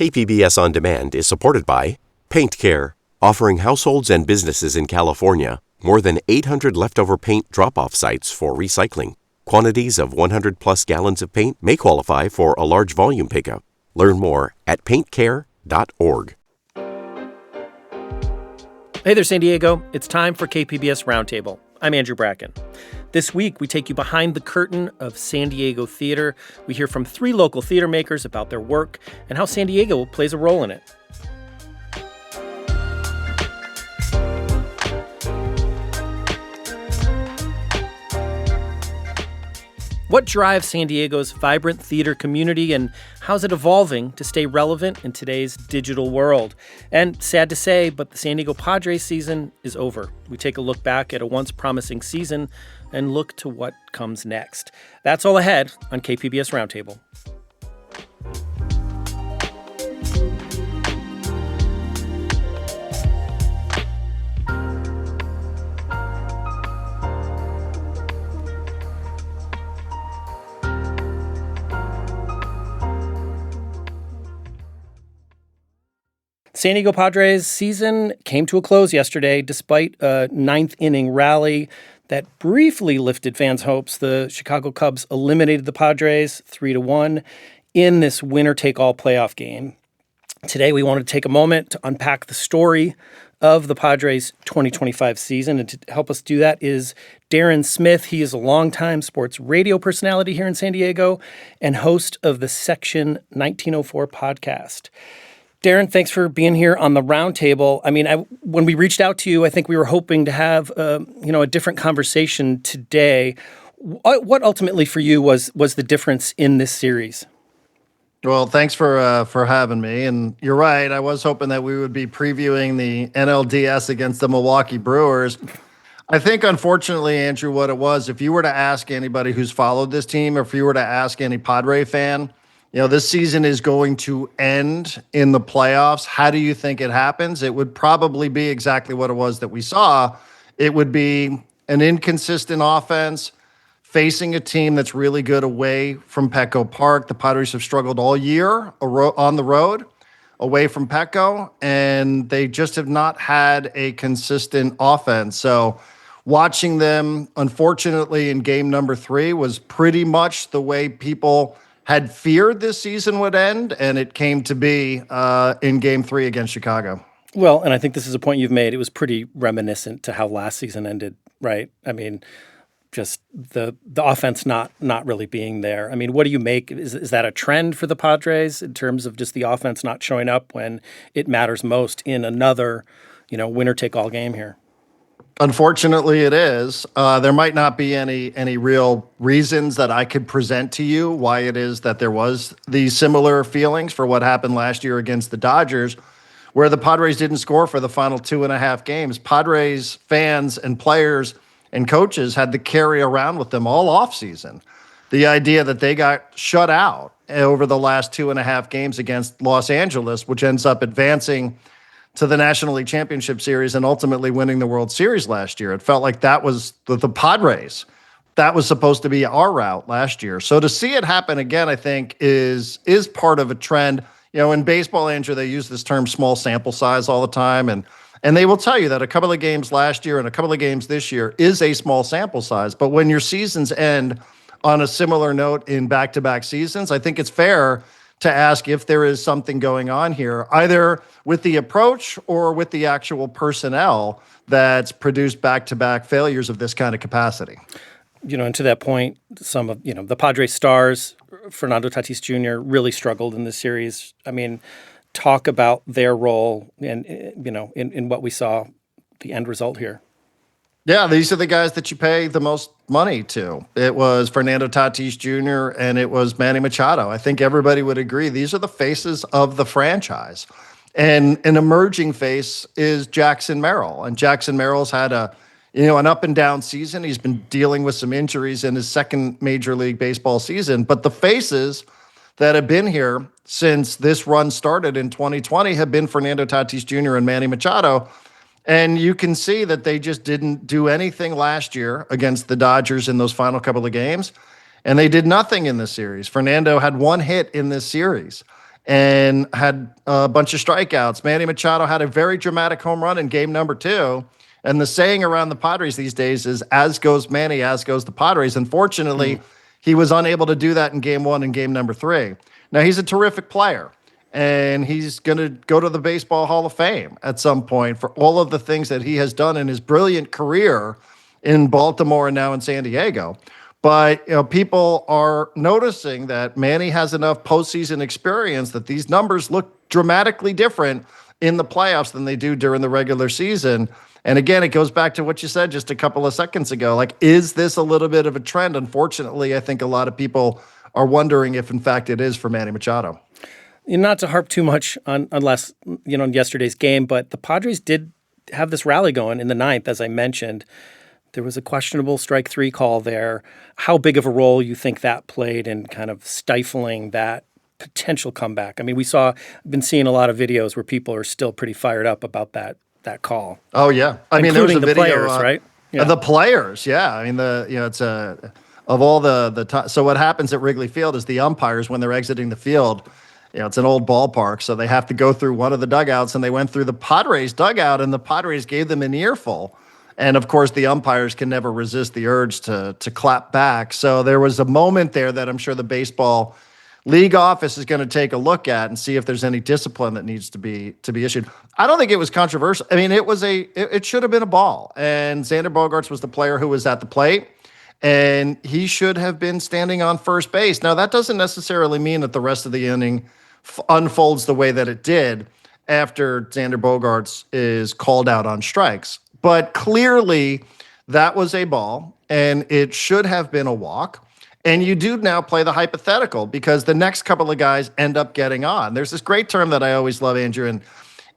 KPBS On Demand is supported by Paint Care, offering households and businesses in California more than 800 leftover paint drop-off sites for recycling. Quantities of 100-plus gallons of paint may qualify for a large volume pickup. Learn more at paintcare.org. Hey there, San Diego. It's time for KPBS Roundtable. I'm Andrew Bracken. This week, we take you behind the curtain of San Diego theater. We hear from 3 local theater makers about their work and how San Diego plays a role in it. What drives San Diego's vibrant theater community, and how's it evolving to stay relevant in today's digital world? And sad to say, but the San Diego Padres season is over. We take a look back at a once promising season and look to what comes next. That's all ahead on KPBS Roundtable. San Diego Padres season came to a close yesterday despite a 9th-inning rally that briefly lifted fans' hopes. The Chicago Cubs eliminated the Padres 3-1 in this winner-take-all playoff game. Today, we wanted to take a moment to unpack the story of the Padres' 2025 season, and to help us do that is Darren Smith. He is a longtime sports radio personality here in San Diego and host of the Section 1904 podcast. Darren, thanks for being here on the roundtable. I mean, when we reached out to you, I think we were hoping to have a different conversation today. What ultimately for you was the difference in this series? Well, thanks for having me. And you're right. I was hoping that we would be previewing the NLDS against the Milwaukee Brewers. I think, unfortunately, Andrew, what it was, if you were to ask anybody who's followed this team, or if you were to ask any Padre fan, this season is going to end in the playoffs. How do you think it happens? It would probably be exactly what it was that we saw. It would be an inconsistent offense facing a team that's really good away from Petco Park. The Padres have struggled all year on the road away from Petco, and they just have not had a consistent offense. So watching them, unfortunately, in game number 3 was pretty much the way people had feared this season would end, and it came to be in Game 3 against Chicago. Well, and I think this is a point you've made. It was pretty reminiscent to how last season ended, right? I mean, just the offense not really being there. I mean, what do you make? Is that a trend for the Padres in terms of just the offense not showing up when it matters most in another, winner-take-all game here? Unfortunately, it is. There might not be any real reasons that I could present to you why it is that there was these similar feelings for what happened last year against the Dodgers, where the Padres didn't score for the final 2.5 games. Padres fans and players and coaches had to carry around with them all offseason the idea that they got shut out over the last 2.5 games against Los Angeles, which ends up advancing to the National League Championship Series and ultimately winning the World Series last year. It felt like that was the Padres. That was supposed to be our route last year. So to see it happen again, I think, is part of a trend. In baseball, Andrew, they use this term small sample size all the time. And they will tell you that a couple of games last year and a couple of games this year is a small sample size. But when your seasons end on a similar note in back-to-back seasons, I think it's fair to ask if there is something going on here, either with the approach or with the actual personnel that's produced back-to-back failures of this kind of capacity. And to that point, some of, the Padres stars, Fernando Tatis Jr., really struggled in this series. I mean, talk about their role in what we saw, the end result here. Yeah, these are the guys that you pay the most money to. It was Fernando Tatis Jr. and it was Manny Machado. I think everybody would agree these are the faces of the franchise. And an emerging face is Jackson Merrill. And Jackson Merrill's had an up and down season. He's been dealing with some injuries in his second Major League Baseball season. But the faces that have been here since this run started in 2020 have been Fernando Tatis Jr. and Manny Machado. And you can see that they just didn't do anything last year against the Dodgers in those final couple of games. And they did nothing in this series. Fernando had 1 hit in this series. and had a bunch of strikeouts. Manny Machado had a very dramatic home run in game number 2. And the saying around the Padres these days is, as goes Manny, as goes the Padres. Unfortunately, he was unable to do that in game 1 and game number 3. Now, he's a terrific player, and he's going to go to the Baseball Hall of Fame at some point for all of the things that he has done in his brilliant career in Baltimore and now in San Diego. But people are noticing that Manny has enough postseason experience that these numbers look dramatically different in the playoffs than they do during the regular season. And again, it goes back to what you said just a couple of seconds ago. Like, is this a little bit of a trend? Unfortunately, I think a lot of people are wondering if, in fact, it is for Manny Machado. Not to harp too much on yesterday's game, but the Padres did have this rally going in the 9th, as I mentioned. There was a questionable strike 3 call there. How big of a role you think that played in kind of stifling that potential comeback? I mean, I've been seeing a lot of videos where people are still pretty fired up about that call. Oh yeah, I mean, there was a video, players, right? Yeah. The players, yeah. I mean, it's of all the so what happens at Wrigley Field is the umpires, when they're exiting the field, it's an old ballpark, so they have to go through one of the dugouts, and they went through the Padres dugout, and the Padres gave them an earful. And of course, the umpires can never resist the urge to clap back. So there was a moment there that I'm sure the baseball league office is going to take a look at and see if there's any discipline that needs to be issued. I don't think it was controversial. I mean, it should have been a ball, and Xander Bogaerts was the player who was at the plate, and he should have been standing on first base. Now, that doesn't necessarily mean that the rest of the inning unfolds the way that it did after Xander Bogaerts is called out on strikes. But clearly, that was a ball, and it should have been a walk. And you do now play the hypothetical because the next couple of guys end up getting on. There's this great term that I always love, Andrew,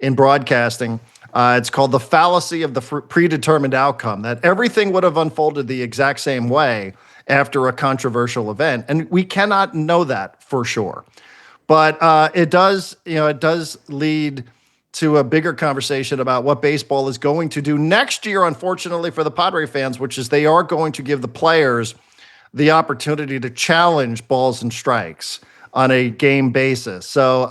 in broadcasting. It's called the fallacy of the predetermined outcome, that everything would have unfolded the exact same way after a controversial event. And we cannot know that for sure. But it does lead to a bigger conversation about what baseball is going to do next year, unfortunately, for the Padre fans, which is they are going to give the players the opportunity to challenge balls and strikes on a game basis. So,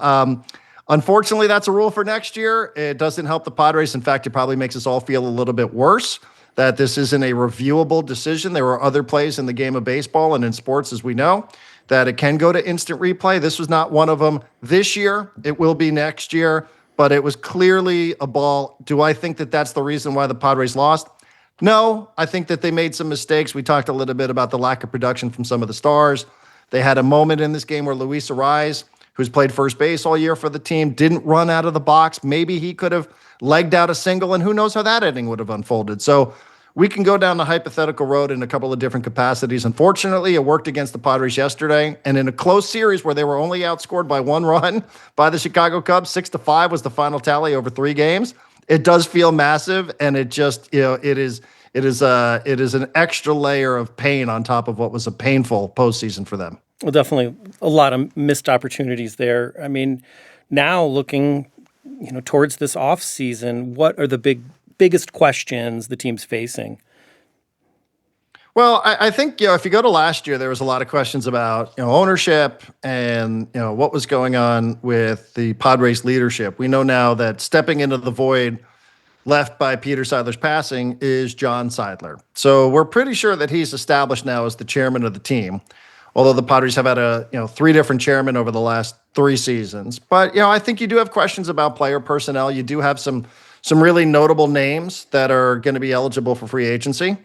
unfortunately, that's a rule for next year. It doesn't help the Padres. In fact, it probably makes us all feel a little bit worse that this isn't a reviewable decision. There are other plays in the game of baseball and in sports, as we know, that it can go to instant replay. This was not one of them this year. It will be next year. But it was clearly a ball. Do I think that that's the reason why the Padres lost? No, I think that they made some mistakes. We talked a little bit about the lack of production from some of the stars. They had a moment in this game where Luis Arraez, who's played first base all year for the team, didn't run out of the box. Maybe he could have legged out a single, and who knows how that inning would have unfolded. So we can go down the hypothetical road in a couple of different capacities. Unfortunately, it worked against the Padres yesterday. And in a close series where they were only outscored by 1 run by the Chicago Cubs, 6-5 was the final tally over 3 games. It does feel massive, and it just, it is an extra layer of pain on top of what was a painful postseason for them. Well, definitely a lot of missed opportunities there. I mean, now looking, towards this off season, what are the biggest questions the team's facing? Well, I think, if you go to last year, there was a lot of questions about, ownership and, what was going on with the Padres leadership. We know now that stepping into the void left by Peter Seidler's passing is John Seidler. So we're pretty sure that he's established now as the chairman of the team, although the Padres have had 3 different chairmen over the last 3 seasons. But, I think you do have questions about player personnel. You do have some really notable names that are going to be eligible for free agency.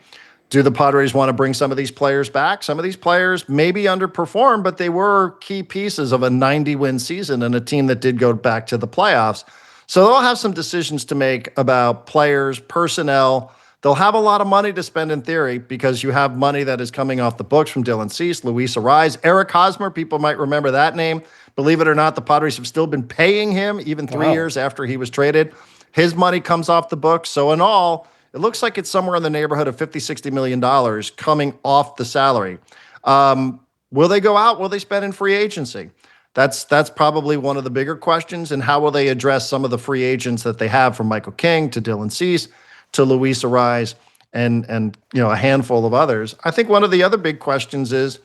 Do the Padres want to bring some of these players back? Some of these players maybe underperformed, but they were key pieces of a 90-win season and a team that did go back to the playoffs. So they'll have some decisions to make about players, personnel. They'll have a lot of money to spend in theory because you have money that is coming off the books from Dylan Cease, Luis Arraez, Eric Hosmer. People might remember that name. Believe it or not, the Padres have still been paying him even 3 years after he was traded. His money comes off the books. So in all, it looks like it's somewhere in the neighborhood of $50-60 million coming off the salary. Will they go out? Will they spend in free agency? That's probably one of the bigger questions. And how will they address some of the free agents that they have, from Michael King to Dylan Cease to Luis Arraez and a handful of others? I think one of the other big questions is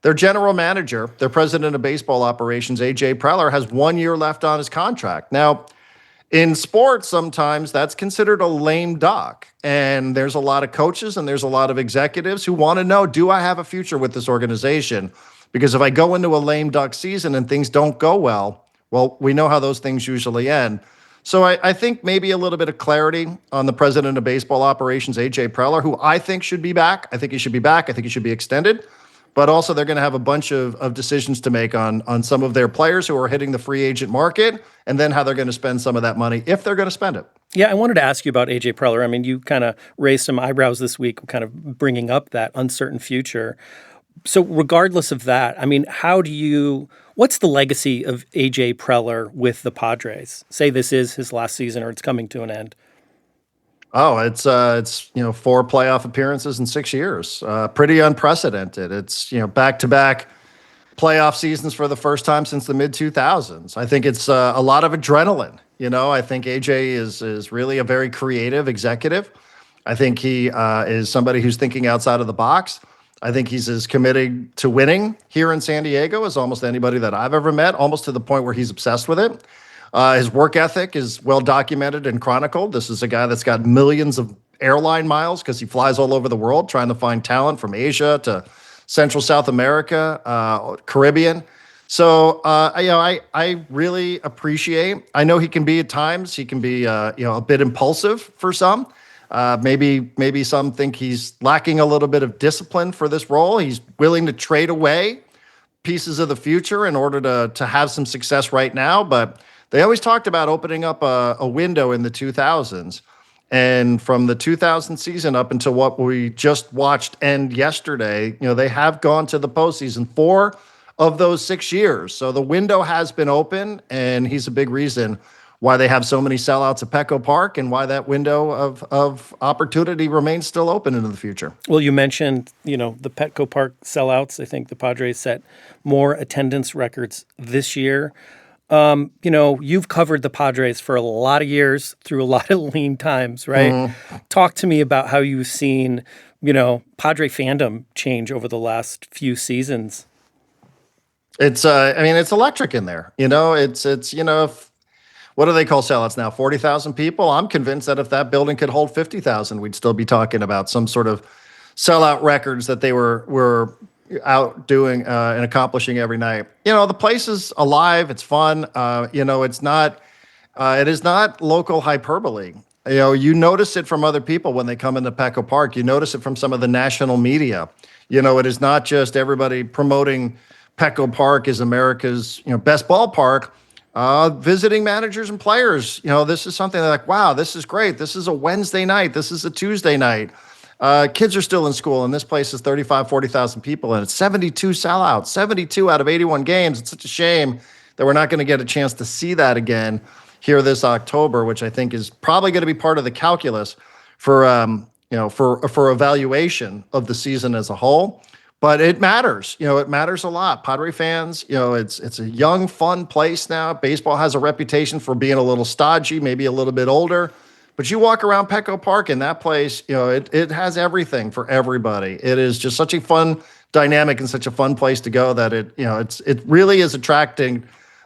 Their general manager, their president of baseball operations, AJ Preller, has 1 year left on his contract. Now, in sports, sometimes that's considered a lame duck. And there's a lot of coaches and there's a lot of executives who want to know, do I have a future with this organization? Because if I go into a lame duck season and things don't go well, we know how those things usually end. So I think maybe a little bit of clarity on the president of baseball operations, AJ Preller, who I think should be back. I think he should be back. I think he should be extended. But also they're going to have a bunch of decisions to make on some of their players who are hitting the free agent market, and then how they're going to spend some of that money if they're going to spend it. Yeah, I wanted to ask you about AJ Preller. I mean, you kind of raised some eyebrows this week, kind of bringing up that uncertain future. So regardless of that, I mean, what's the legacy of AJ Preller with the Padres? Say this is his last season or it's coming to an end. Oh, it's 4 playoff appearances in 6 years. Pretty unprecedented. It's back-to-back playoff seasons for the first time since the mid 2000s. I think it's a lot of adrenaline. I think AJ is really a very creative executive. I think he is somebody who's thinking outside of the box. I think he's as committed to winning here in San Diego as almost anybody that I've ever met, almost to the point where he's obsessed with it. His work ethic is well documented and chronicled. This is a guy that's got millions of airline miles because he flies all over the world trying to find talent from Asia to Central South America, Caribbean. So, I really appreciate. I know he can be at times. He can be, a bit impulsive for some. Maybe some think he's lacking a little bit of discipline for this role. He's willing to trade away pieces of the future in order to have some success right now, but they always talked about opening up a window in the 2000s. And from the 2000 season up until what we just watched end yesterday, they have gone to the postseason 4 of those 6 years. So the window has been open, and he's a big reason why they have so many sellouts at Petco Park and why that window of opportunity remains still open into the future. Well, you mentioned, the Petco Park sellouts. I think the Padres set more attendance records this year. You've covered the Padres for a lot of years through a lot of lean times, right? Mm-hmm. Talk to me about how you've seen, Padre fandom change over the last few seasons. It's electric in there. What do they call sellouts now? 40,000 people? I'm convinced that if that building could hold 50,000, we'd still be talking about some sort of sellout records that they were out doing and accomplishing every night. The place is alive. It's fun. It is not local hyperbole. You notice it from other people when they come into Petco Park. You notice it from some of the national media. It is not just everybody promoting Petco Park as America's, best ballpark. Visiting managers and players, this is something they're like, wow, this is great. This is a Wednesday night. This is a Tuesday night. Kids are still in school, and this place is 35, 40,000 people, and it's 72 sellouts, 72 out of 81 games. It's such a shame that we're not going to get a chance to see that again here this October, which I think is probably going to be part of the calculus for evaluation of the season as a whole. But it matters. It matters a lot. Padre fans, it's a young, fun place now. Baseball has a reputation for being a little stodgy, maybe a little bit older. But you walk around Petco Park and that place, it has everything for everybody. It is just such a fun dynamic and such a fun place to go that it really is attracting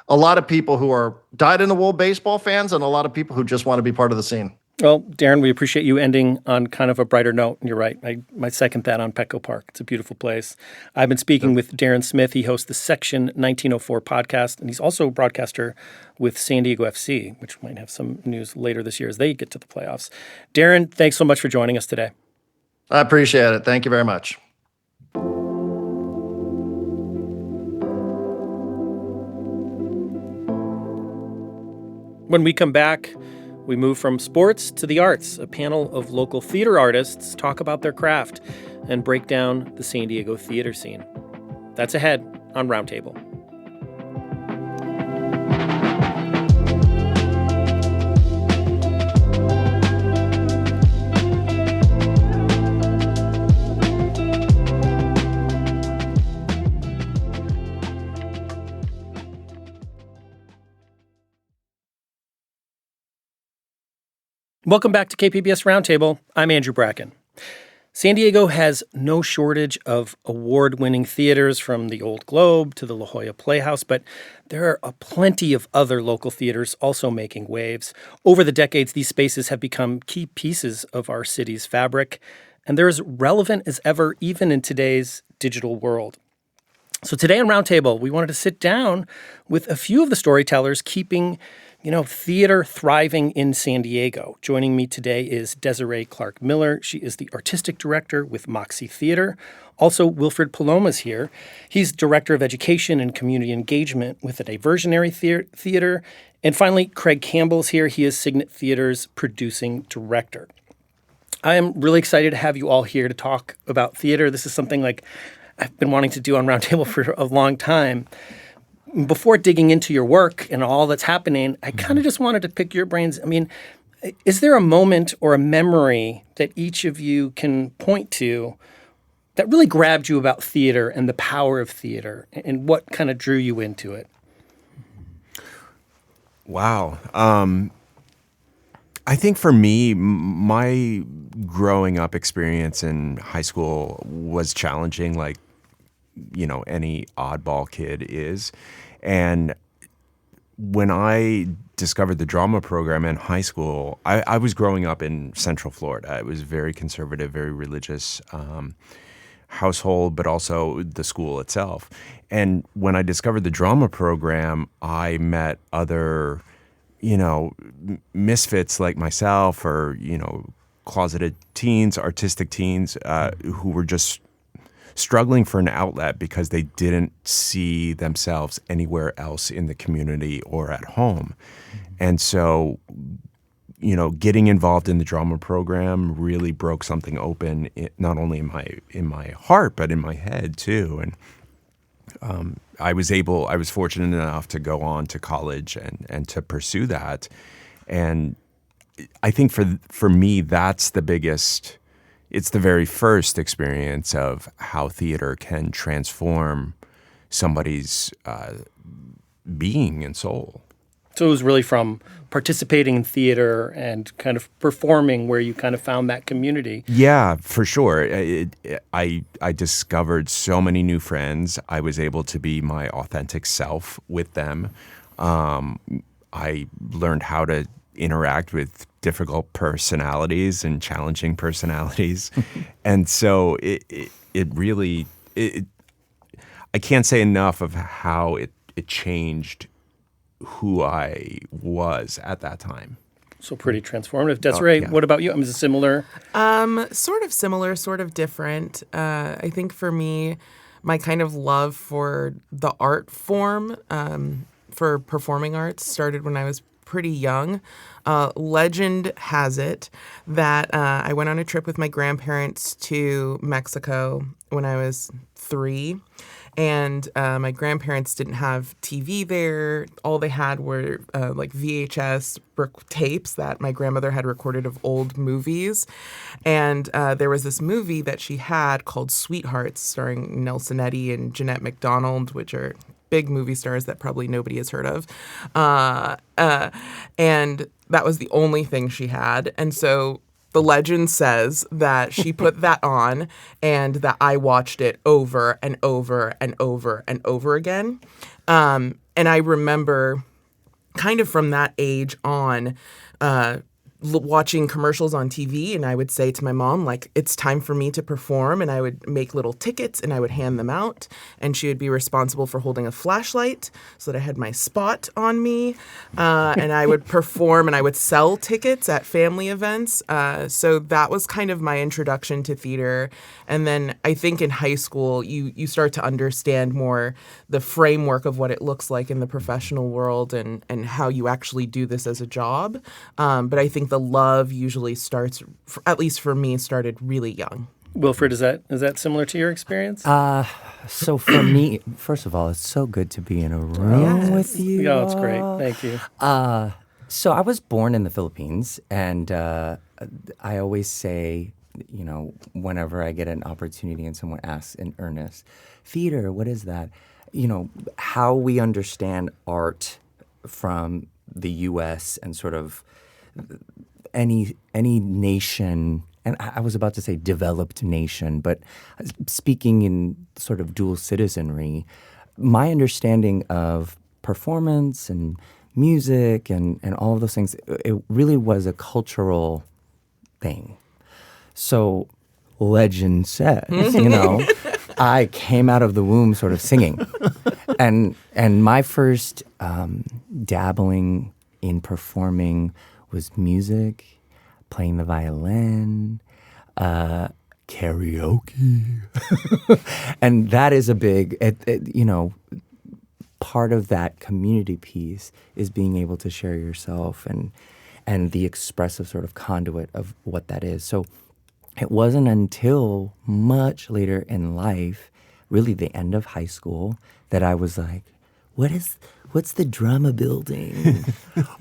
a lot of people who are dyed-in-the-wool baseball fans and a lot of people who just want to be part of the scene. Well, Darren, we appreciate you ending on kind of a brighter note. And you're right. I second that on Petco Park. It's a beautiful place. I've been speaking with Darren Smith. He hosts the Section 1904 podcast, and he's also a broadcaster with San Diego FC, which might have some news later this year as they get to the playoffs. Darren, thanks so much for joining us today. I appreciate it. Thank you very much. When we come back, we move from sports to the arts. A panel of local theater artists talk about their craft and break down the San Diego theater scene. That's ahead on Roundtable. Welcome back to KPBS Roundtable. I'm Andrew Bracken. San Diego has no shortage of award-winning theaters, from the Old Globe to the La Jolla Playhouse, but there are plenty of other local theaters also making waves. Over the decades, these spaces have become key pieces of our city's fabric, and they're as relevant as ever, even in today's digital world. So today on Roundtable, we wanted to sit down with a few of the storytellers keeping theater thriving in San Diego. Joining me today is Desiree Clarke Miller. She is the artistic director with Moxie Theatre. Also, Wilfred Paloma's here. He's director of education and community engagement with the Diversionary Theatre. And finally, Craig Campbell's here. He is Cygnet Theatre's producing director. I am really excited to have you all here to talk about theater. This is something I've been wanting to do on Roundtable for a long time. Before digging into your work and all that's happening, I kind of just wanted to pick your brains. I mean, is there a moment or a memory that each of you can point to that really grabbed you about theater and the power of theater, and what kind of drew you into it? Wow. I think for me, my growing up experience in high school was challenging, like, any oddball kid is. And when I discovered the drama program in high school, I was growing up in Central Florida. It was very conservative, very religious household, but also the school itself. And when I discovered the drama program, I met other, misfits like myself, or, closeted teens, artistic teens, who were just struggling for an outlet because they didn't see themselves anywhere else in the community or at home. And so, getting involved in the drama program really broke something open, not only in my heart, but in my head too. And I was fortunate enough to go on to college and to pursue that. And I think for me, that's the biggest. It's the very first experience of how theater can transform somebody's being and soul. So it was really from participating in theater and kind of performing where you kind of found that community. Yeah, for sure. I discovered so many new friends. I was able to be my authentic self with them. I learned how to interact with difficult personalities and challenging personalities. And so it really, I can't say enough of how it changed who I was at that time. So pretty transformative. Desiree, What about you? Is it similar? Sort of similar, sort of different. I think for me, my kind of love for the art form, for performing arts, started when I was pretty young. Legend has it that I went on a trip with my grandparents to Mexico when I was 3. And my grandparents didn't have TV there. All they had were like VHS tapes that my grandmother had recorded of old movies. And there was this movie that she had called Sweethearts, starring Nelson Eddy and Jeanette MacDonald, which are big movie stars that probably nobody has heard of. And that was the only thing she had. And so the legend says that she put that on and that I watched it over and over and over and over again. And I remember kind of from that age on, watching commercials on TV, and I would say to my mom, like, it's time for me to perform, and I would make little tickets and I would hand them out, and she would be responsible for holding a flashlight so that I had my spot on me, and I would perform and I would sell tickets at family events. So that was kind of my introduction to theater. And then I think in high school, you start to understand more the framework of what it looks like in the professional world and how you actually do this as a job. But I think the love usually starts, at least for me, started really young. Wilfred, is that similar to your experience? So for me, first of all, it's so good to be in a room with you. Yeah, it's great. Thank you. So I was born in the Philippines, and I always say, whenever I get an opportunity and someone asks in earnest, theater, what is that? How we understand art from the U.S. and sort of any nation, and I was about to say developed nation, but speaking in sort of dual citizenry, my understanding of performance and music and all of those things, it really was a cultural thing. So legend says, I came out of the womb sort of singing. And my first dabbling in performing was music, playing the violin, karaoke. And that is a big, part of that community piece is being able to share yourself and the expressive sort of conduit of what that is. So it wasn't until much later in life, really the end of high school, that I was like, what's the drama building?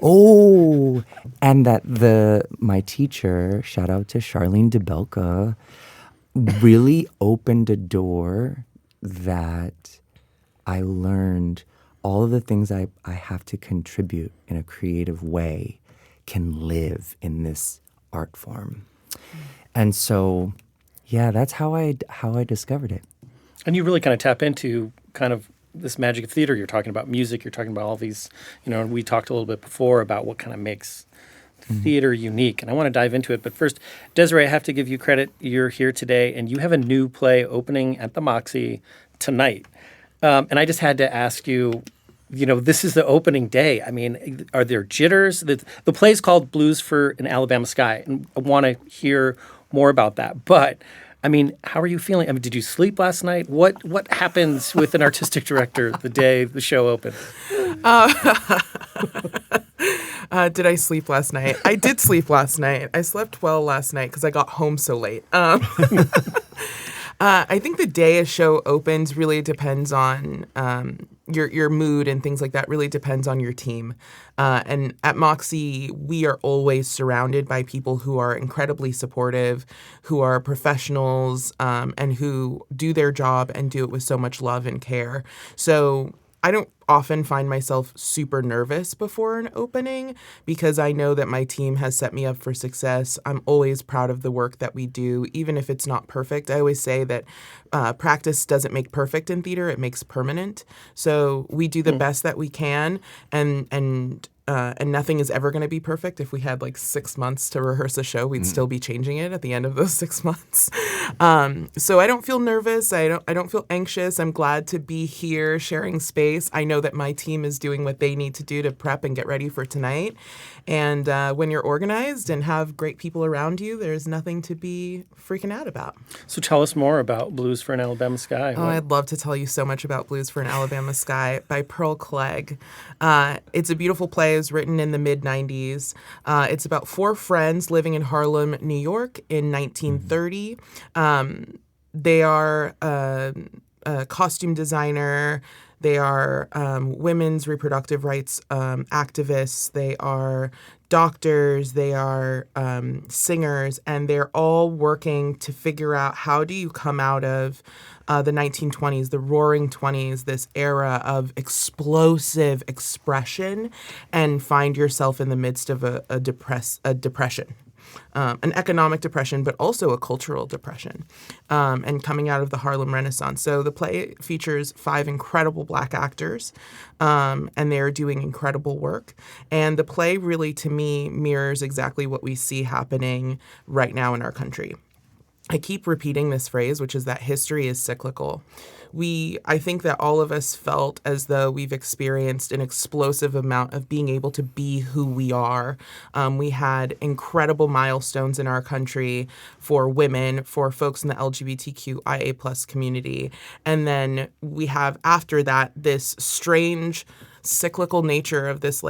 Oh, and that my teacher, shout out to Charlene DeBelka, really opened a door that I learned all of the things I have to contribute in a creative way can live in this art form. And so, yeah, that's how I discovered it. And you really kind of tap into kind of this magic of theater. You're talking about music. You're talking about all these, and we talked a little bit before about what kind of makes theater unique. And I want to dive into it. But first, Desiree, I have to give you credit. You're here today, and you have a new play opening at the Moxie tonight. And I just had to ask you, this is the opening day. I mean, are there jitters? The play's called Blues for an Alabama Sky, and I want to hear more about that. But I mean, how are you feeling? I mean, did you sleep last night? What happens with an artistic director the day the show opens? Did I sleep last night? I did sleep last night. I slept well last night because I got home so late. I think the day a show opens really depends on your mood and things like that. Really depends on your team. And at Moxie, we are always surrounded by people who are incredibly supportive, who are professionals, and who do their job and do it with so much love and care. So I don't often find myself super nervous before an opening because I know that my team has set me up for success. I'm always proud of the work that we do, even if it's not perfect. I always say that practice doesn't make perfect in theater, it makes permanent. So we do the best that we can, and nothing is ever going to be perfect. If we had like 6 months to rehearse a show, we'd still be changing it at the end of those 6 months. So I don't feel nervous. I don't feel anxious. I'm glad to be here sharing space. I know that my team is doing what they need to do to prep and get ready for tonight. And when you're organized and have great people around you, there's nothing to be freaking out about. So tell us more about Blues for an Alabama Sky. Oh, I'd love to tell you so much about Blues for an Alabama Sky by Clarke. It's a beautiful play. It was written in the mid-'90s. It's about 4 friends living in Harlem, New York in 1930. They are a costume designer. They are women's reproductive rights activists. They are doctors. They are singers. And they're all working to figure out how do you come out of the 1920s, the roaring 20s, this era of explosive expression, and find yourself in the midst of a depression. An economic depression, but also a cultural depression, and coming out of the Harlem Renaissance. So the play features 5 incredible Black actors, and they're doing incredible work. And the play really, to me, mirrors exactly what we see happening right now in our country. I keep repeating this phrase, which is that history is cyclical. I think that all of us felt as though we've experienced an explosive amount of being able to be who we are. We had incredible milestones in our country for women, for folks in the LGBTQIA+ community. And then we have, after that, this strange cyclical nature of this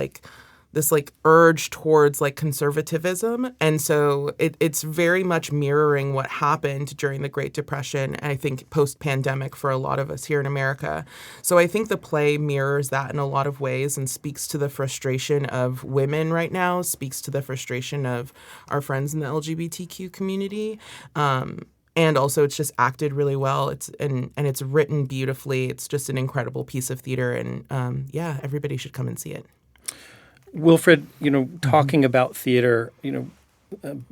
urge towards conservatism. And so it's very much mirroring what happened during the Great Depression, and I think post-pandemic for a lot of us here in America. So I think the play mirrors that in a lot of ways and speaks to the frustration of women right now, speaks to the frustration of our friends in the LGBTQ community. And also, it's just acted really well. It's written beautifully. It's just an incredible piece of theater, and everybody should come and see it. Wilfred, talking about theater,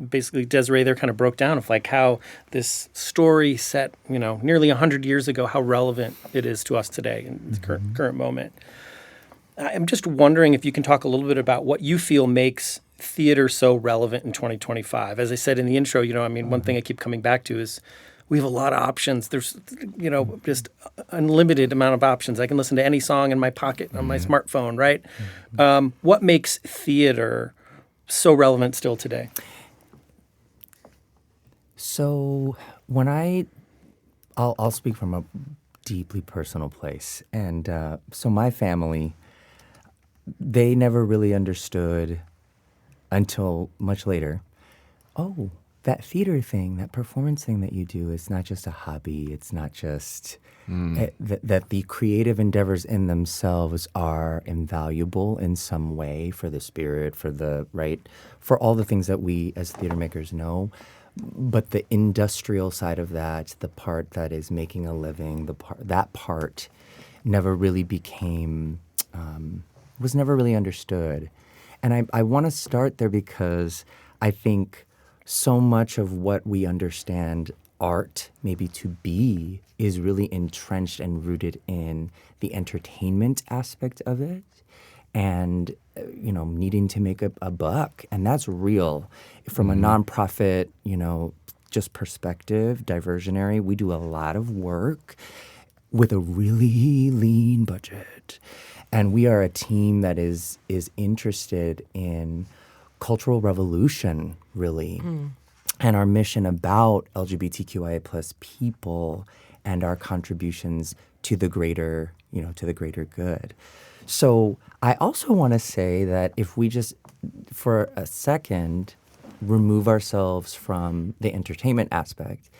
basically Desiree there kind of broke down of like how this story set, nearly 100 years ago, how relevant it is to us today in the current moment. I'm just wondering if you can talk a little bit about what you feel makes theater so relevant in 2025. As I said in the intro, one thing I keep coming back to is we have a lot of options. There's, just unlimited amount of options. I can listen to any song in my pocket on my smartphone, right? What makes theater so relevant still today? So when I'll speak from a deeply personal place. And so my family, they never really understood until much later, oh, that theater thing, that performance thing that you do is not just a hobby. It's not just that the creative endeavors in themselves are invaluable in some way for the spirit, for all the things that we as theater makers know. But the industrial side of that, the part that is making a living, that part never really was never really understood. And I want to start there because I think so much of what we understand art maybe to be is really entrenched and rooted in the entertainment aspect of it and, needing to make a buck. And that's real. From a nonprofit, just perspective, Diversionary, we do a lot of work with a really lean budget. And we are a team that is interested in cultural revolution, really, and our mission about LGBTQIA plus people and our contributions to the greater good. So I also want to say that if we just, for a second, remove ourselves from the entertainment aspect,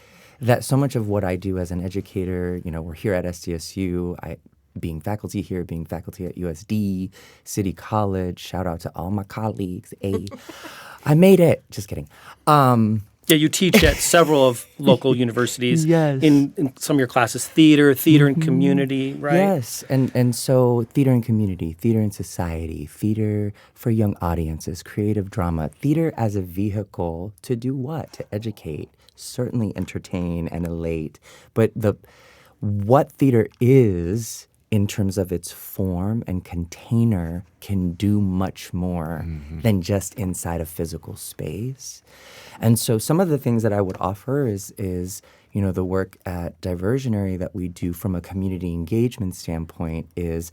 that so much of what I do as an educator, we're here at SDSU, being faculty here, being faculty at USD, City College, shout out to all my colleagues. I made it. Just kidding. Yeah, you teach at several of local universities. Yes. In some of your classes, theater and community, right? Yes, and so theater and community, theater and society, theater for young audiences, creative drama, theater as a vehicle to do what? To educate, certainly entertain and elate. But what theater is in terms of its form and container can do much more than just inside a physical space. And so some of the things that I would offer is the work at Diversionary that we do from a community engagement standpoint is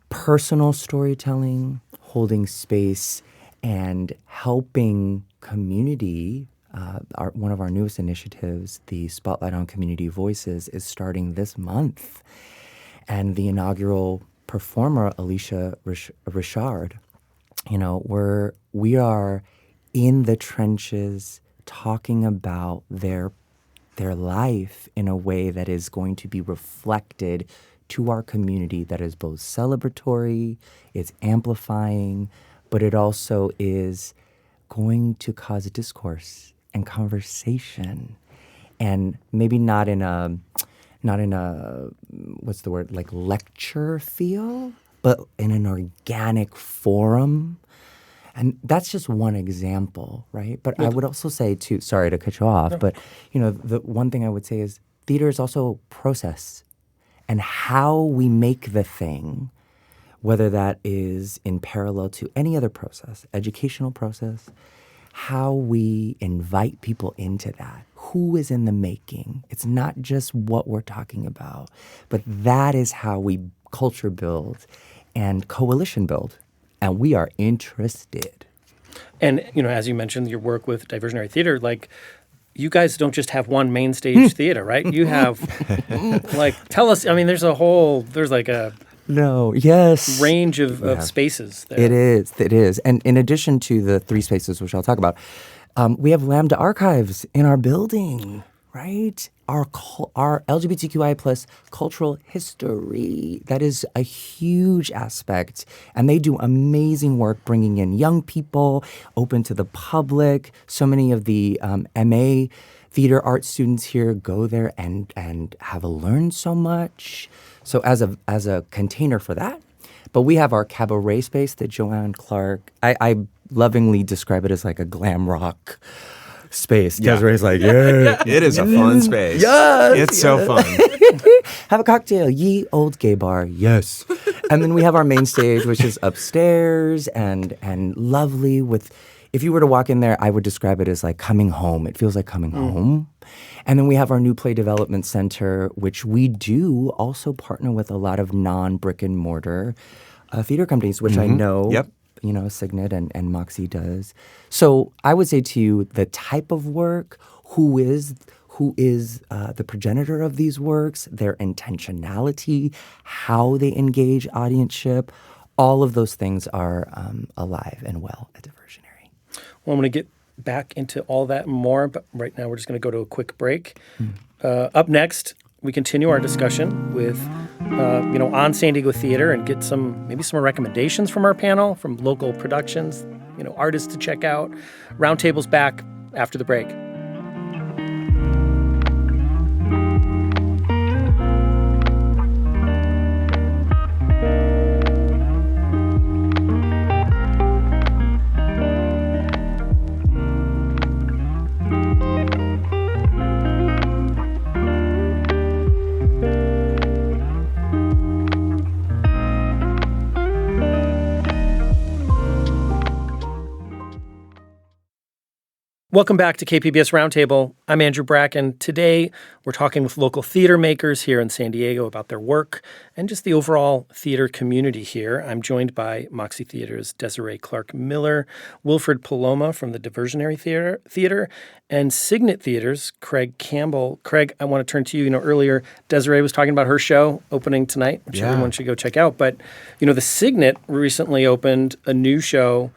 personal storytelling, holding space, and helping community. One of our newest initiatives, the Spotlight on Community Voices, is starting this month. And the inaugural performer, Alicia Richard, we are in the trenches talking about their life in a way that is going to be reflected to our community, that is both celebratory, it's amplifying, but it also is going to cause discourse and conversation. And maybe not in a what's the word, like lecture feel, but in an organic forum. And that's just one example, right? But I would also say too, sorry to cut you off, but the one thing I would say is theater is also process, and how we make the thing, whether that is in parallel to any other process, educational process, how we invite people into that. Who is in the making? It's not just what we're talking about, but that is how we culture build and coalition build. And we are interested. And, as you mentioned, your work with Diversionary Theater, you guys don't just have one main stage theater, right? You have, tell us, there's a range of spaces there. It is. And in addition to the 3 spaces, which I'll talk about, we have Lambda Archives in our building, right? Our LGBTQI plus cultural history. That is a huge aspect. And they do amazing work bringing in young people, open to the public. So many of the MA theater art students here go there and have learned so much. So as a container for that. But we have our cabaret space that Joanne Clarke, I lovingly describe it as like a glam rock space. Yeah. Desiree's like, yeah. It is a fun space. Yes, It's so fun. Have a cocktail, ye old gay bar. Yes. And then we have our main stage, which is upstairs and lovely with, if you were to walk in there, I would describe it as like coming home. It feels like coming home. And then we have our new play development center, which we do also partner with a lot of non-brick and mortar theater companies, which I know, Yep. you know, Cygnet and Moxie does. So I would say to you, the type of work, who is the progenitor of these works, their intentionality, how they engage audience-ship, all of those things are alive and well at Diversionary. Well, I'm going to get back into all that and more, but right now we're just going to go to a quick break. Up next, we continue our discussion with, on San Diego Theater and get maybe some recommendations from our panel, from local productions, artists to check out. Roundtable's back after the break. Welcome back to KPBS Roundtable. I'm Andrew Bracken. Today, we're talking with local theater makers here in San Diego about their work and just the overall theater community here. I'm joined by Moxie Theater's Desiree Clarke Miller, Wilfred Paloma from the Diversionary Theater, and Cygnet Theater's Craig Campbell. Craig, I want to turn to you. Earlier, Desiree was talking about her show opening tonight, which everyone should go check out. But, the Cygnet recently opened a new show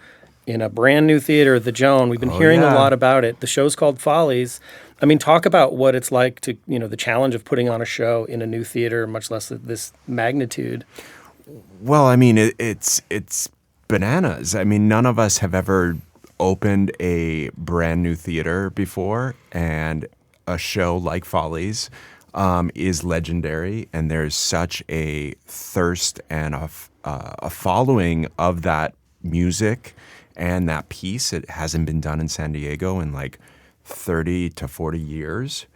in a brand new theater, the Joan. We've been hearing a lot about it. The show's called Follies. I mean, talk about what it's like to, the challenge of putting on a show in a new theater, much less this magnitude. Well, I mean, it's bananas. I mean, none of us have ever opened a brand new theater before, and a show like Follies is legendary, and there's such a thirst and a following of that music and that piece. It hasn't been done in San Diego in like 30 to 40 years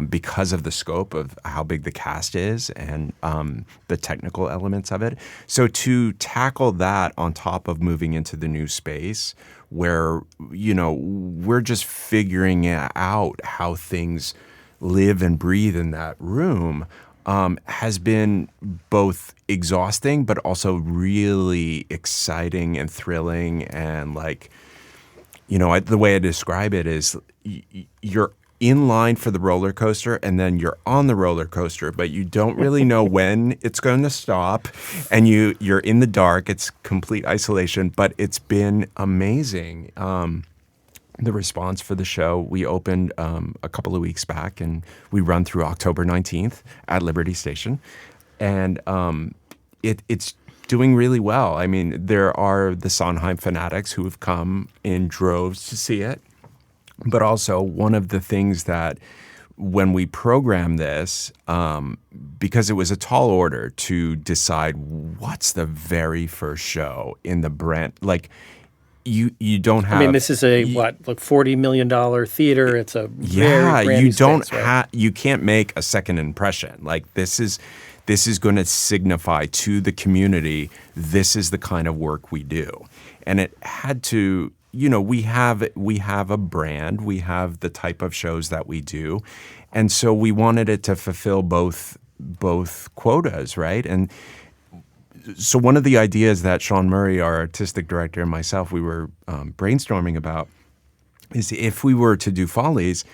because of the scope of how big the cast is and the technical elements of it. So to tackle that on top of moving into the new space where, we're just figuring out how things live and breathe in that room has been both exhausting, but also really exciting and thrilling. And the way I describe it is you're in line for the roller coaster and then you're on the roller coaster, but you don't really know when it's going to stop. And you're in the dark. It's complete isolation, but it's been amazing. The response for the show, we opened a couple of weeks back, and we run through October 19th at Liberty Station. And it's doing really well. I mean, there are the Sondheim fanatics who have come in droves to see it. But also one of the things that when we programmed this, because it was a tall order to decide what's the very first show in the brand, you don't have. I mean, this is $40 million theater. It's a very brand new space, right? You can't make a second impression. Like this is going to signify to the community, this is the kind of work we do, and it had to. We have a brand, we have the type of shows that we do, and so we wanted it to fulfill both quotas, right? And so one of the ideas that Sean Murray, our artistic director, and myself, we were brainstorming about is if we were to do Follies,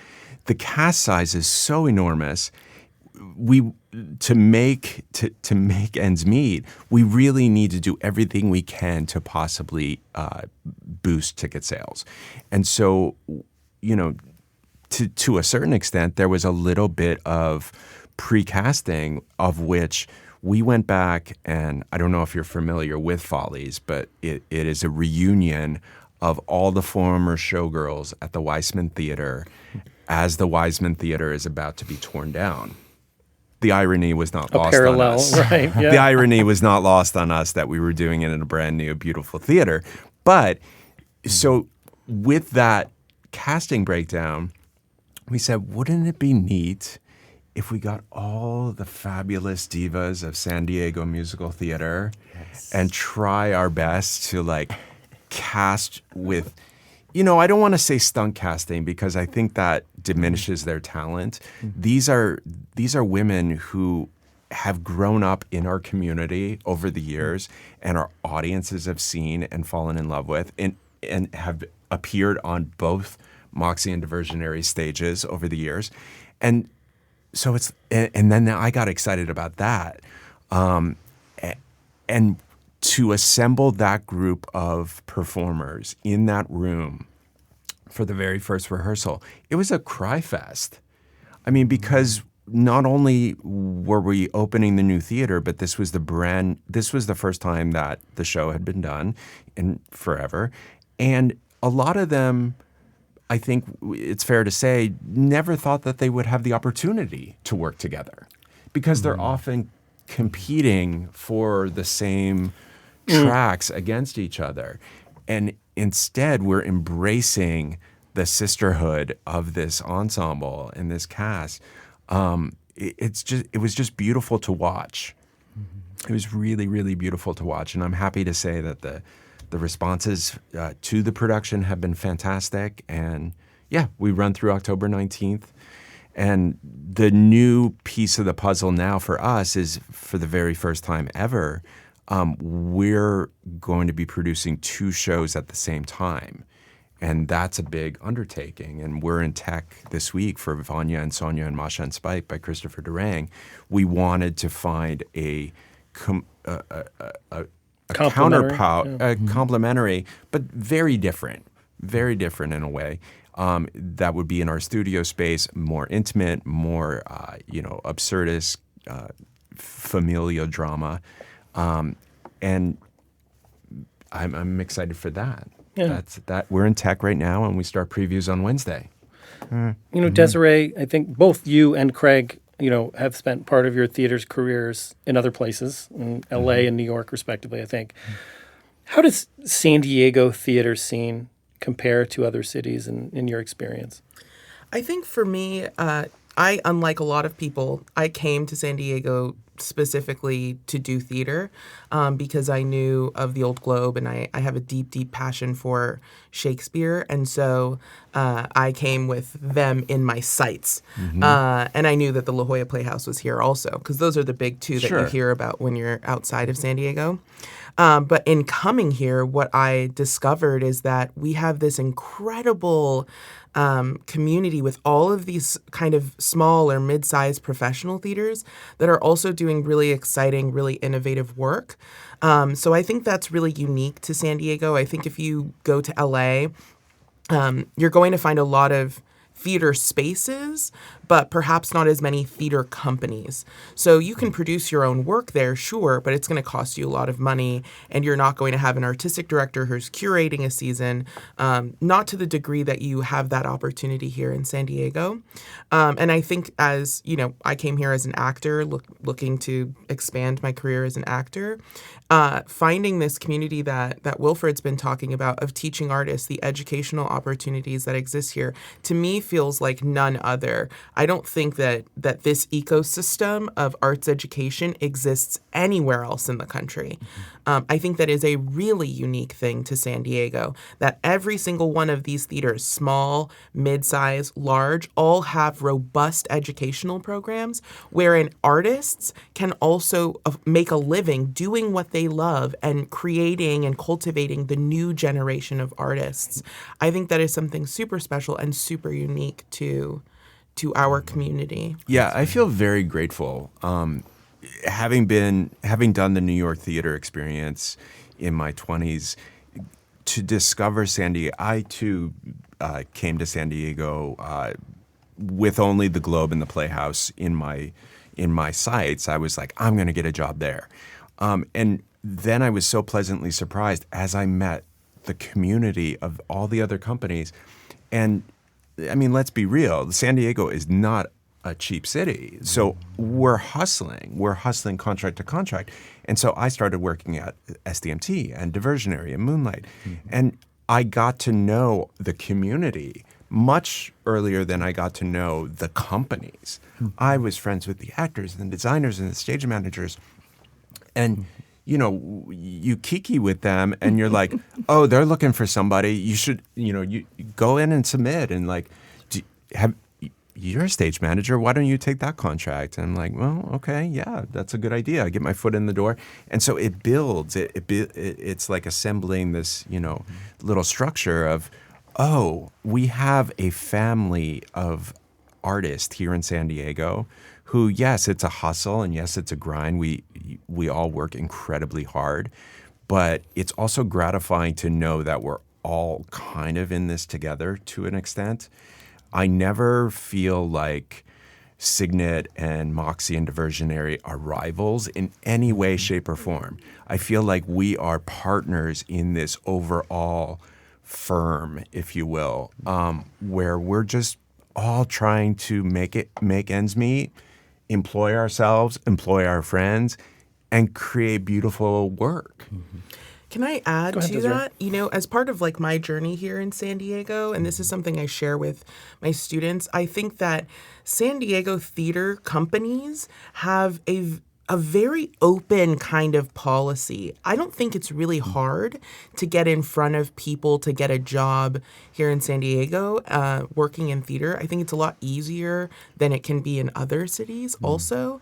the cast size is so enormous. To make ends meet, we really need to do everything we can to possibly boost ticket sales. And so, to a certain extent, there was a little bit of pre-casting of which we went back, and I don't know if you're familiar with Follies, but it is a reunion of all the former showgirls at the Weissman Theater as the Weissman Theater is about to be torn down. the irony was not lost parallel, on us. right? Yeah. The irony was not lost on us that we were doing it in a brand new, beautiful theater. But so with that casting breakdown, we said, wouldn't it be neat if we got all the fabulous divas of San Diego musical theater and try our best to like cast with, I don't want to say stunt casting because I think that diminishes their talent. These are women who have grown up in our community over the years and our audiences have seen and fallen in love with and have appeared on both Moxie and Diversionary stages over the years. And so and then I got excited about that. And to assemble that group of performers in that room for the very first rehearsal, it was a cry fest. I mean, because not only were we opening the new theater, but this was the first time that the show had been done in forever. And a lot of them, I think it's fair to say, never thought that they would have the opportunity to work together because they're often competing for the same tracks against each other. And instead, we're embracing the sisterhood of this ensemble and this cast. It was just beautiful to watch. It was really, really beautiful to watch. And I'm happy to say that the responses to the production have been fantastic. And yeah, we run through October 19th. And the new piece of the puzzle now for us is, for the very first time ever, we're going to be producing 2 shows at the same time. And that's a big undertaking. And we're in tech this week for Vanya and Sonia and Masha and Spike by Christopher Durang. We wanted to find a complementary, but very different in a way. That would be in our studio space, more intimate, more absurdist, familial drama, and I'm excited for that. Yeah. We're in tech right now, and we start previews on Wednesday. Desiree, I think both you and Craig, have spent part of your theater's careers in other places, in L.A. and New York, respectively, I think. How does San Diego theater scene compare to other cities in your experience? I think for me, unlike a lot of people, I came to San Diego specifically to do theater because I knew of the Old Globe and I have a deep, deep passion for Shakespeare. And so I came with them in my sights. And I knew that the La Jolla Playhouse was here also because those are the big 2 that you hear about when you're outside of San Diego. But in coming here, what I discovered is that we have this incredible community with all of these kind of small or mid-sized professional theaters that are also doing really exciting, really innovative work. So I think that's really unique to San Diego. I think if you go to LA, you're going to find a lot of theater spaces, but perhaps not as many theater companies. So you can produce your own work there, sure, but it's going to cost you a lot of money, and you're not going to have an artistic director who's curating a season, not to the degree that you have that opportunity here in San Diego. And I think as, I came here as an actor, looking to expand my career as an actor, finding this community that Wilfred's been talking about of teaching artists, the educational opportunities that exist here, to me feels like none other. I don't think that this ecosystem of arts education exists anywhere else in the country. I think that is a really unique thing to San Diego, that every single one of these theaters, small, mid-size, large, all have robust educational programs wherein artists can also make a living doing what they love and creating and cultivating the new generation of artists. I think that is something super special and super unique to our community. Yeah, I feel very grateful. Having done the New York theater experience in my 20s, to discover San Diego, I too came to San Diego with only the Globe and the Playhouse in my sights. I was like, I'm going to get a job there. And then I was so pleasantly surprised as I met the community of all the other companies. And I mean, let's be real. San Diego is not a cheap city. So we're hustling contract to contract. And so I started working at SDMT and Diversionary and Moonlight. And I got to know the community much earlier than I got to know the companies. I was friends with the actors and the designers and the stage managers. And you kiki with them and you're like, oh, they're looking for somebody. You should, you go in and submit and like, you're a stage manager. Why don't you take that contract? And I'm like, well, okay, yeah, that's a good idea. I get my foot in the door. And so it builds. It's like assembling this, little structure of, oh, we have a family of artists here in San Diego who, yes, it's a hustle and yes, it's a grind. We all work incredibly hard, but it's also gratifying to know that we're all kind of in this together to an extent. I never feel like Cygnet and Moxie and Diversionary are rivals in any way, shape, or form. I feel like we are partners in this overall firm, if you will, where we're just all trying to make ends meet, employ ourselves, employ our friends, and create beautiful work. Can I add ahead, to Desiree. that? As part of like my journey here in San Diego, and this is something I share with my students, I think that San Diego theater companies have a very open kind of policy. I don't think it's really hard to get in front of people to get a job here in San Diego working in theater. I think it's a lot easier than it can be in other cities also.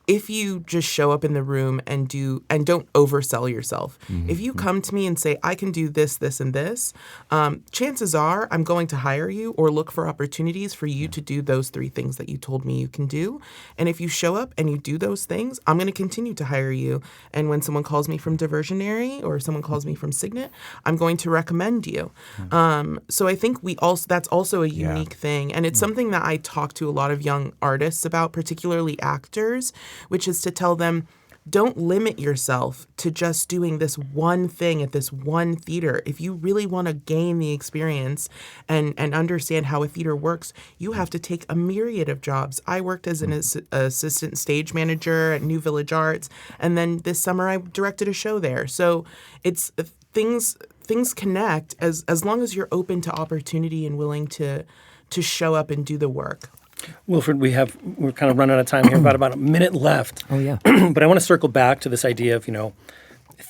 If you just show up in the room and don't oversell yourself. If you come to me and say, I can do this, this, and this, chances are I'm going to hire you or look for opportunities for you to do those 3 things that you told me you can do. And if you show up and you do those things, I'm going to continue to hire you. And when someone calls me from Diversionary or someone calls me from Cygnet, I'm going to recommend you. So I think that's also a unique thing. And it's something that I talk to a lot of young artists about, particularly actors, which is to tell them, don't limit yourself to just doing this one thing at this one theater. If you really want to gain the experience and understand how a theater works, you have to take a myriad of jobs. I worked as an assistant stage manager at New Village Arts, and then this summer I directed a show there. So it's things connect as long as you're open to opportunity and willing to show up and do the work. Wilfred, we're kind of running out of time here, about a minute left. Oh, yeah. But I want to circle back to this idea of,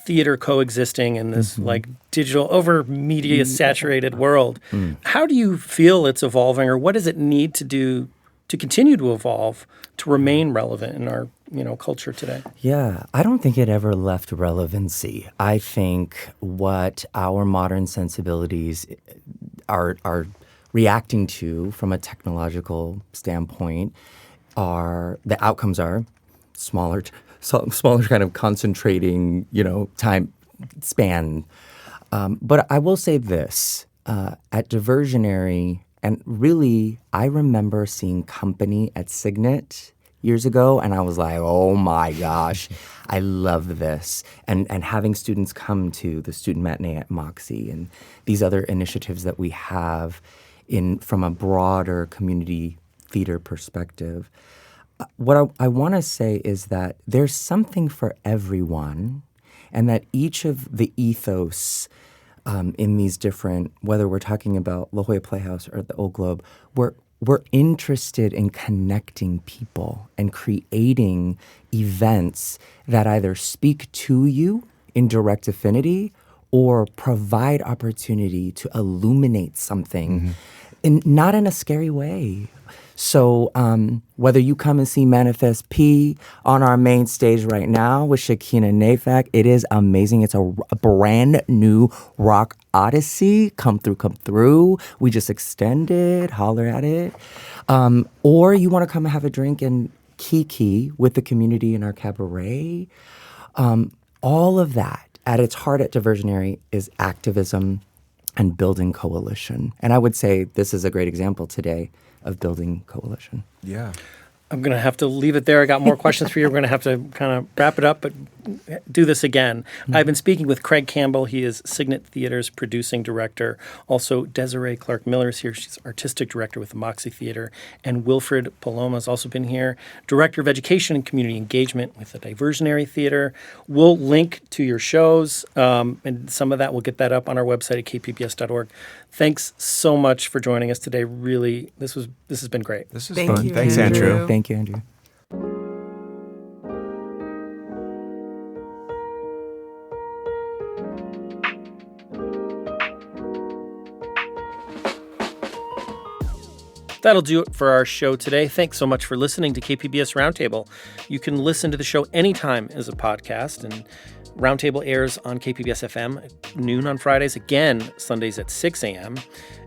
theater coexisting in this like digital, over media saturated world. How do you feel it's evolving, or what does it need to do to continue to evolve to remain relevant in our, culture today? Yeah, I don't think it ever left relevancy. I think what our modern sensibilities are reacting to from a technological standpoint the outcomes are smaller kind of concentrating, time span. But I will say this, at Diversionary, and really, I remember seeing company at Cygnet years ago, and I was like, oh my gosh, I love this. And having students come to the student matinee at Moxie and these other initiatives that we have from a broader community theater perspective. What I want to say is that there's something for everyone, and that each of the ethos in these different, whether we're talking about La Jolla Playhouse or the Old Globe, we're interested in connecting people and creating events that either speak to you in direct affinity or provide opportunity to illuminate something, not in a scary way. So whether you come and see Manifest P on our main stage right now with Shakina Nafak, it is amazing. It's a brand new rock odyssey. Come through. We just extended. Holler at it. Or you want to come and have a drink and kiki with the community in our cabaret. All of that at its heart at Diversionary is activism and building coalition. And I would say this is a great example today of building coalition. Yeah. I'm going to have to leave it there. I got more questions for you. We're going to have to kind of wrap it up, but do this again. I've been speaking with Craig Campbell. He is Cygnet Theatre's producing director. Also, Desiree Clarke Miller is here. She's artistic director with the Moxie Theatre. And Wilfred Paloma has also been here, director of education and community engagement with the Diversionary Theatre. We'll link to your shows, and some of that, we'll get that up on our website at kpbs.org. Thanks so much for joining us today. Really, this has been great. This is Thank fun. you, Thanks, Andrew. Andrew. Thank you, Andrew. That'll do it for our show today. Thanks so much for listening to KPBS Roundtable. You can listen to the show anytime as a podcast, and Roundtable airs on KPBS FM at noon on Fridays, again Sundays at 6 a.m.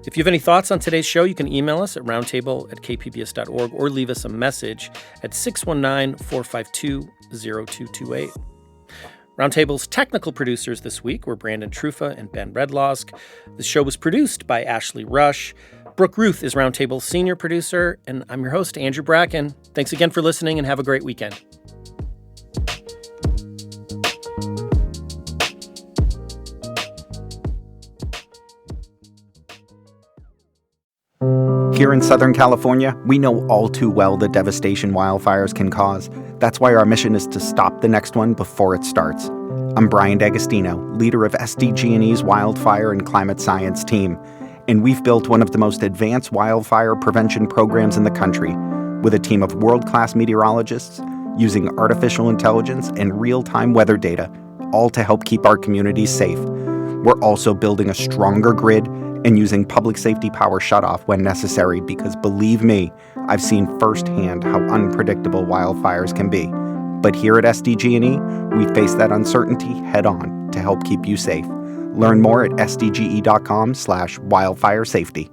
If you have any thoughts on today's show, you can email us at roundtable@kpbs.org or leave us a message at 619-452-0228. Roundtable's technical producers this week were Brandon Trufa and Ben Redlosk. The show was produced by Ashley Rush. Brooke Ruth is Roundtable's senior producer, and I'm your host, Andrew Bracken. Thanks again for listening, and have a great weekend. Here in Southern California, we know all too well the devastation wildfires can cause. That's why our mission is to stop the next one before it starts. I'm Brian D'Agostino, leader of SDG&E's Wildfire and Climate Science team, and we've built one of the most advanced wildfire prevention programs in the country, with a team of world-class meteorologists using artificial intelligence and real-time weather data, all to help keep our communities safe. We're also building a stronger grid and using public safety power shutoff when necessary, because believe me, I've seen firsthand how unpredictable wildfires can be. But here at SDG&E, we face that uncertainty head on to help keep you safe. Learn more at sdge.com/wildfire safety.